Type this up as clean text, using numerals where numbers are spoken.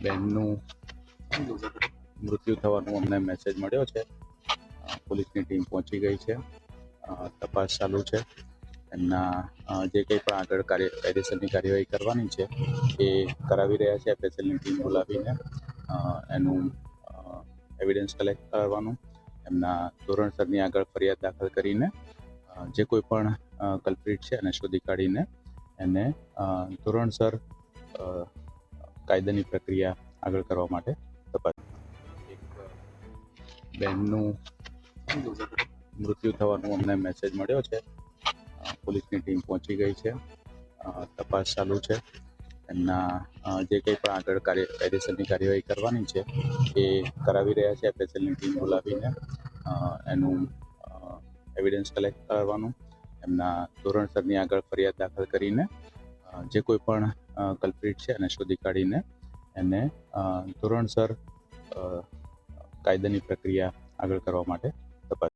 બહેનનું મૃત્યુ થવાનું અમને મેસેજ મળ્યો છે. પોલીસની ટીમ પહોંચી ગઈ છે. તપાસ ચાલુ છે. એમના જે કંઈ પણ આગળ કાયદેસરની કાર્યવાહી કરવાની છે એ કરાવી રહ્યા છે. એફએસએલની ટીમ બોલાવીને એનું એવિડન્સ કલેક્ટ કરવાનું, એમના ધોરણસરની આગળ ફરિયાદ દાખલ કરીને જે કોઈ પણ કલ્પ્રિટ છે એને શોધી કાઢીને એને ધોરણસર કાયદાની પ્રક્રિયા આગળ કરવા માટે તપાસ. એક બહેનનું મૃત્યુ થવાનું અમને મેસેજ મળ્યો છે. પોલીસની ટીમ પહોંચી ગઈ છે. તપાસ ચાલુ છે. એમના જે કંઈ પણ આગળ કાયદેસરની કાર્યવાહી કરવાની છે એ કરાવી રહ્યા છે. એફએસએલની ટીમ બોલાવીને એનું એવિડન્સ કલેક્ટ કરવાનું, એમના ધોરણસરની આગળ ફરિયાદ દાખલ કરીને જે કોઈ પણ કલ્પ્રિટ છે એને શોધી કાઢીને એને ધોરણસર કાયદાની પ્રક્રિયા આગળ કરવા માટે તપાસ.